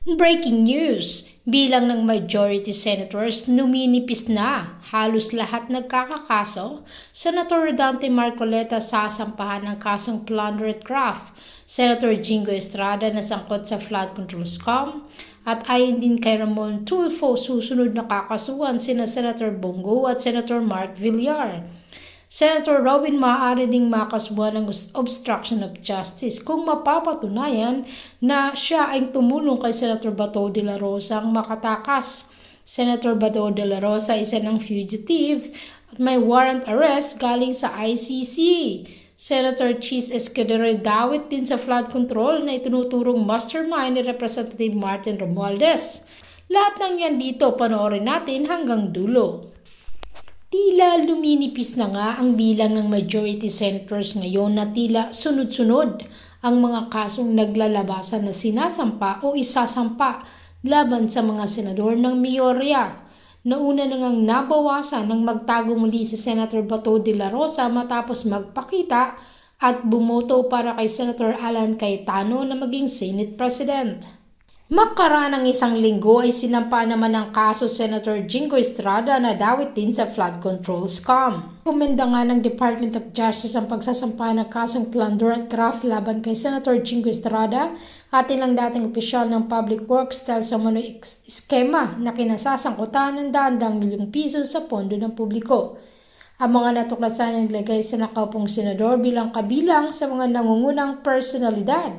Breaking news! Bilang ng majority senators, numinipis na. Halos lahat nagkakakaso. Senator Dante Marcoleta sasampahan ng kasong plunder at graft. Senator Jingo Estrada nasangkot sa flood control scam. At ayon din kay Ramon Tulfo, susunod na kakasuhan sina Senator Bongo at Senator Mark Villar. Senator Robin maaari ding makasuhan ng obstruction of justice kung mapapatunayan na siya ay tumulong kay Senator Bato de la Rosa ang makatakas. Senator Bato de la Rosa isa ng fugitives at may warrant arrest galing sa ICC. Senator Chis Escudero dawit din sa flood control na itinuturong mastermind ni Representative Martin Romualdez. Lahat ng yan dito panoorin natin hanggang dulo. Tila luminipis na nga ang bilang ng majority senators ngayon na tila sunod-sunod ang mga kasong naglalabasan na sinasampa o isasampa laban sa mga senador ng mayorya. Nauna na ngang nabawasan ng magtago muli si Senator Bato de la Rosa matapos magpakita at bumoto para kay Senator Alan Cayetano na maging Senate President. Makaraan ng isang linggo ay sinampa naman ng kaso Senator Jingo Estrada na dawit din sa flood control scam. Komenda nga ng Department of Justice ang pagsasampa ng kasong plunder at graft laban kay Senator Jingo Estrada at ilang dating opisyal ng Public Works dahil sa umano'y eskema na kinasasangkutan ng daan-daang milyong piso sa pondo ng publiko. Ang mga natuklasan ay naglagay sa nakaupong senador bilang kabilang sa mga nangungunang personalidad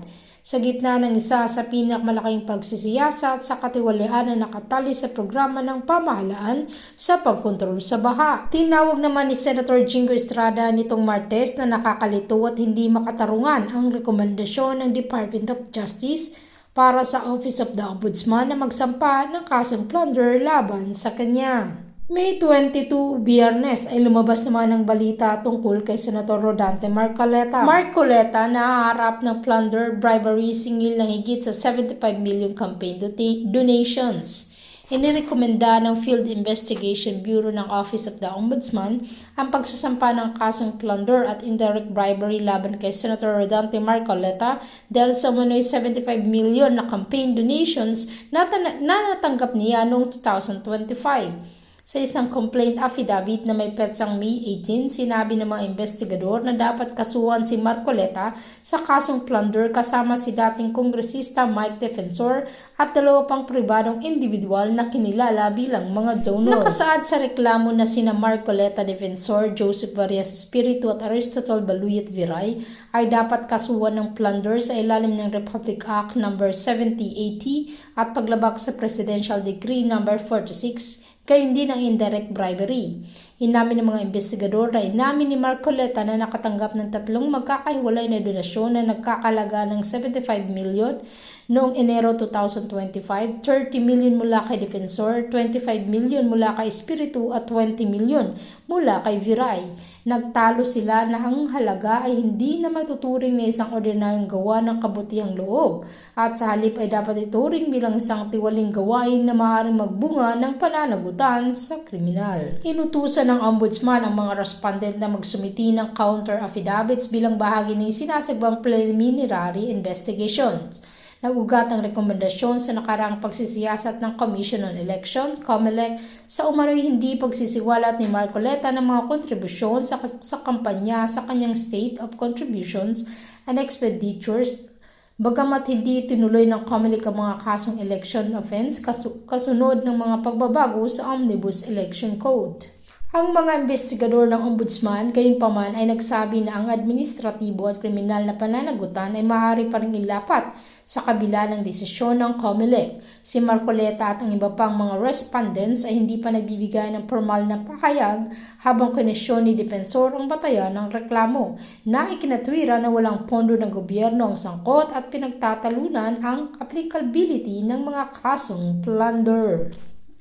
sa gitna ng isa sa pinakamalaking pagsisiyasat sa katiwalian na nakatali sa programa ng pamahalaan sa pagkontrol sa baha. Tinawag naman ni Senator Jingo Estrada nitong Martes na nakakalito at hindi makatarungan ang rekomendasyon ng Department of Justice para sa Office of the Ombudsman na magsampa ng kasong plunder laban sa kanya. May 22, Biyernes ay lumabas naman ang balita tungkol kay Senator Rodante Marcoleta. Marcoleta nahaharap ng plunder, bribery, singil ng higit sa 75 million campaign donations. Inirekomenda ng Field Investigation Bureau ng Office of the Ombudsman ang pagsasampa ng kasong plunder at indirect bribery laban kay Senator Rodante Marcoleta dahil sa umano'y 75 million na campaign donations na natanggap niya noong 2025. Sa isang complaint affidavit na may petsang May 18, sinabi ng mga investigador na dapat kasuhan si Marcoleta sa kasong plunder kasama si dating kongresista Mike Defensor at dalawa pang pribadong individual na kinilala bilang mga donor. Nakasaad sa reklamo na sina Marcoleta Defensor, Joseph Varias Espiritu at Aristotle Baluyet Viray ay dapat kasuhan ng plunder sa ilalim ng Republic Act No. 7080 at paglabag sa Presidential Decree No. 46, gayon din ang indirect bribery. Inamin ng mga investigador na inamin ni Marcoleta na nakatanggap ng tatlong magkakahiwalay na donasyon na nagkakalaga ng 75 million noong Enero 2025, 30 million mula kay Defensor, 25 million mula kay Espiritu at 20 million mula kay Viray. Nagtalo sila na ang halaga ay hindi na matuturing na isang ordinaryong gawa ng kabutihang loob at sa halip ay dapat ituring bilang isang tiwaling gawain na maaaring magbunga ng pananagutan sa kriminal. Inutusan ng Ombudsman ang mga respondent na magsumiti ng counter affidavits bilang bahagi ng sinasagbang preliminary investigations. Nag-ugat ang rekomendasyon sa nakaraang pagsisiyasat ng Commission on Elections, COMELEC, sa umano'y hindi pagsisiwalat ni Marcoleta ng mga kontribusyon sa kampanya sa kanyang State of Contributions and Expenditures, bagamat hindi tinuloy ng COMELEC ang mga kasong election offense kasunod ng mga pagbabago sa Omnibus Election Code. Ang mga investigador ng Ombudsman gayunpaman ay nagsabi na ang administratibo at kriminal na pananagutan ay maaari pa ring ilapat sa kabila ng desisyon ng COMELEC. Si Marcoleta at ang iba pang mga respondents ay hindi pa nagbibigay ng formal na pahayag habang kinesyon ni Defensor ang batayan ng reklamo na ikinatwira na walang pondo ng gobyerno ang sangkot at pinagtatalunan ang applicability ng mga kasong plunder.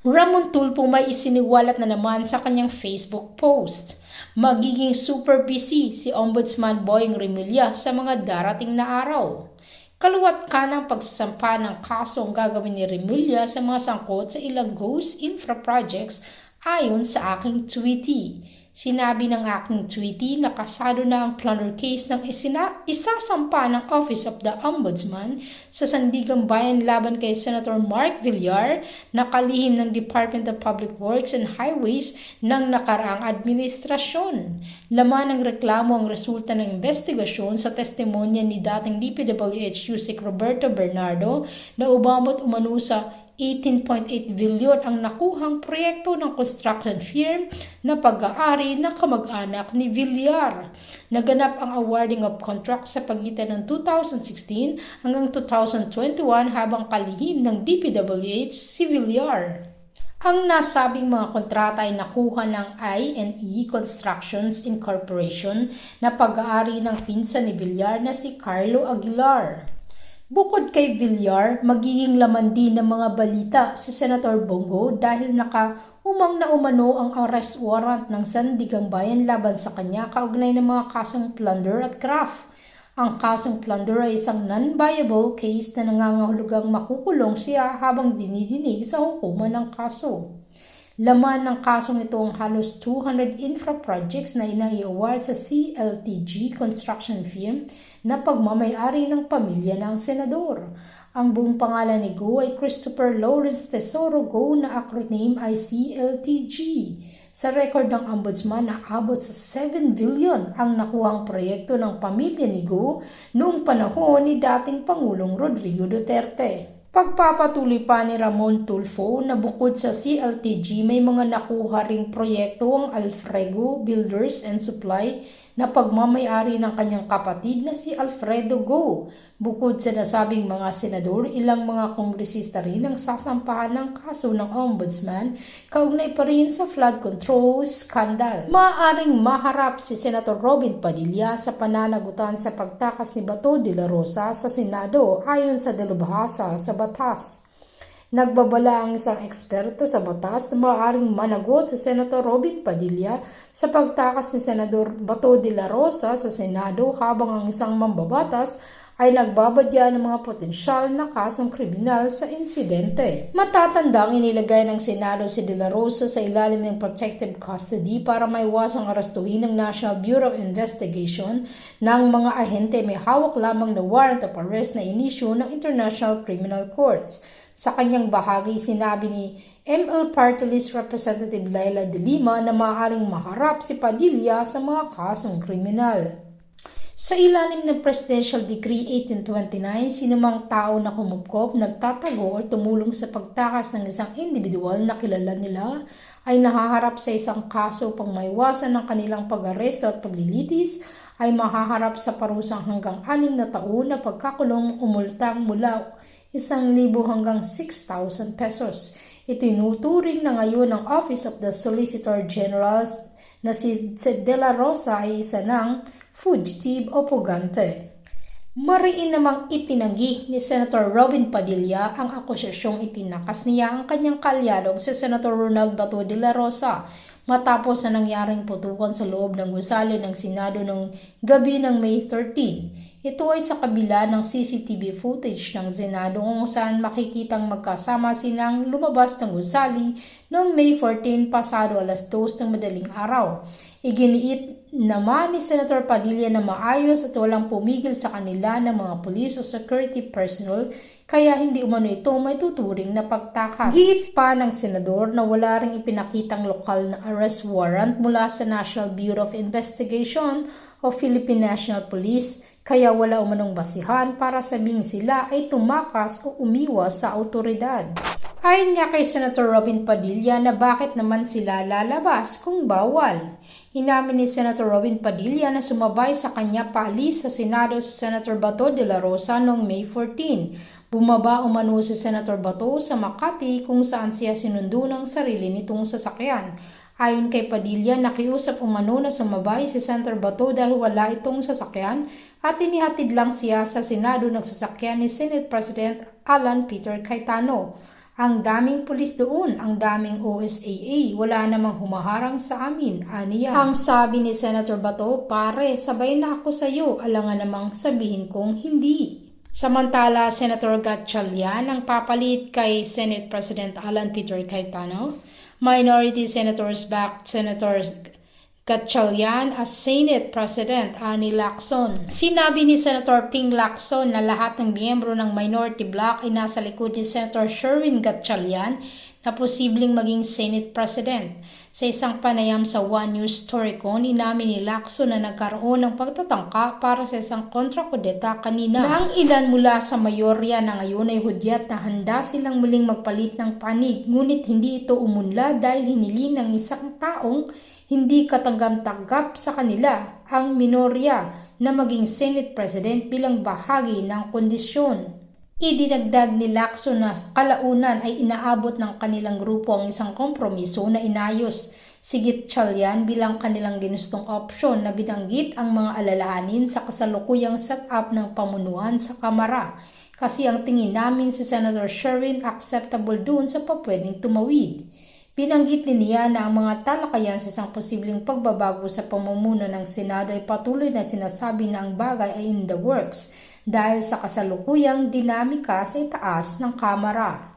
Ramon Tulfo may isiniwalat na naman sa kanyang Facebook post. Magiging super busy si Ombudsman Boying Remulla sa mga darating na araw. Kaluwat ka ng pagsasampa ng kaso ang gagawin ni Remulla sa mga sangkot sa ilang ghost infra projects ayon sa aking tweety. Sinabi ng acting Tweety na kasado na ang plunder case ng isasampa ng Office of the Ombudsman sa Sandigang Bayan laban kay Senator Mark Villar na kalihim ng Department of Public Works and Highways ng nakaraang administrasyon. Laman ng reklamo ang resulta ng investigasyon sa testimonya ni dating DPWH Yusek Roberto Bernardo na umabot umano sa 18.8 billion ang nakuhang proyekto ng construction firm na pag-aari ng kamag-anak ni Villar. Naganap ang awarding of contracts sa pagitan ng 2016 hanggang 2021 habang kalihim ng DPWH si Villar. Ang nasabing mga kontrata ay nakuha ng I&E Constructions Incorporation na pag-aari ng pinsan ni Villar na si Carlo Aguilar. Bukod kay Villar, magiging laman din ng mga balita si Senator Bongo dahil nakaumang na umano ang arrest warrant ng Sandigang Bayan laban sa kanya kaugnay ng mga kasong plunder at graft. Ang kasong plunder ay isang non-viable case na nangangahulugang makukulong siya habang dinidinig sa hukuman ng kaso. Laman ng kasong ito ang halos 200 infra projects na inai-award sa CLTG construction firm na pagmamay-ari ng pamilya ng senador. Ang buong pangalan ni Go ay Christopher Lawrence Tesoro Go na acronym ay CLTG. Sa record ng Ombudsman, naabot sa 7 billion ang nakuhang proyekto ng pamilya ni Go noong panahon ni dating Pangulong Rodrigo Duterte. Pagpapatuloy pa ni Ramon Tulfo na bukod sa CLTG may mga nakuha ring proyekto ang Alfrego Builders and Supply na pagmamay-ari ng kanyang kapatid na si Alfredo Go. Bukod sa nasabing mga senador, ilang mga kongresista rin ang sasampahan ng kaso ng Ombudsman kaugnay pa rin sa flood control scandal. Maaaring maharap si Senator Robin Padilla sa pananagutan sa pagtakas ni Bato de la Rosa sa Senado ayon sa dalubhasa sa batas. Nagbabala ang isang eksperto sa batas na maaaring managot si Senator Robin Padilla sa pagtakas ni Senador Bato de la Rosa sa Senado habang ang isang mambabatas ay nagbabadya ng mga potensyal na kasong kriminal sa insidente. Matatandang inilagay ng Senado si De La Rosa sa ilalim ng protective custody para maiwasang arestuhin ng National Bureau of Investigation ng mga ahente may hawak lamang na warrant of arrest na inisyu ng International Criminal Courts. Sa kanyang bahagi, sinabi ni ML Party List Representative Laila de Lima na maaaring maharap si Padilla sa mga kasong kriminal. Sa ilalim ng Presidential Decree 1829, sinumang tao na kumupkop, nagtatago o tumulong sa pagtakas ng isang individual na kilala nila ay nahaharap sa isang kaso pang maiwasan ng kanilang pag-aresto at paglilitis ay mahaharap sa parusang hanggang 6 na taon na pagkakulong umultang mula 1,000 hanggang 6,000 pesos. Itinuturing na ngayon ng Office of the Solicitor General na si De La Rosa ay isa ng fugitive o pugante. Mariin namang itinanggi ni Senator Robin Padilla ang akusasyong itinakas niya ang kanyang kalyadong si Senator Ronald Bato de la Rosa matapos na nangyaring putukan sa loob ng gusali ng Senado noong gabi ng May 13. Ito ay sa kabila ng CCTV footage ng Senado kung saan makikitang magkasama silang lumabas ng gusali noong May 14 pasado alas 2 ng madaling araw. Iginiit naman ni Senator Padilla na maayos at walang pumigil sa kanila ng mga pulis o security personnel kaya hindi umano ito may tuturing na pagtakas. Giit pa ng senador na wala ring ipinakitang lokal na arrest warrant mula sa National Bureau of Investigation o Philippine National Police kaya wala umanong basihan para sabing sila ay tumakas o umiwas sa autoridad. Ayon nga kay Senator Robin Padilla na bakit naman sila lalabas kung bawal. Inamin ni Senator Robin Padilla na sumabay sa kanya paalis sa Senado si Senator Bato de la Rosa noong May 14. Bumaba umano si Senator Bato sa Makati kung saan siya sinundo ng sarili nitong sasakyan. Ayon kay Padilla, nakiusap umano na sumabay si Senator Bato dahil wala itong sasakyan at inihatid lang siya sa Senado ng sasakyan ni Senate President Alan Peter Cayetano. Ang daming pulis doon, ang daming OSAA, wala namang humaharang sa amin, aniya. Ang sabi ni Senator Bato, pare, sabay na ako sa iyo, alangan namang sabihin kong hindi. Samantala, Senator Gatchalian ang papalit kay Senate President Alan Peter Cayetano. Minority Senators backed Senators Gatchalian as Senate President Annie Lacson. Sinabi ni Senator Ping Lacson na lahat ng miyembro ng minority bloc ay nasa likod ni Senator Sherwin Gatchalian na posibleng maging Senate President. Sa isang panayam sa One News Storycon, inamin ni Lacson na nagkaroon ng pagtatangka para sa isang kontra-kudeta kanina. Na ang ilan mula sa mayorya na ngayon ay hudyat na handa silang muling magpalit ng panig, ngunit hindi ito umunlad dahil hiniling ng isang taong hindi katanggap-tanggap sa kanila ang minorya na maging Senate President bilang bahagi ng kondisyon. Idinagdag ni Lacson na kalaunan ay inaabot ng kanilang grupo ang isang kompromiso na inayos si Gatchalian bilang kanilang ginustong opsyon na binanggit ang mga alalahanin sa kasalukuyang setup ng pamunuan sa Kamara. Kasi ang tingin namin si Senator Sherwin acceptable doon sa papwedeng tumawid. Binanggit din niya na ang mga talakayan sa isang posibleng pagbabago sa pamumuno ng Senado ay patuloy na sinasabi na ang bagay ay in the works dahil sa kasalukuyang dinamika sa itaas ng Kamara.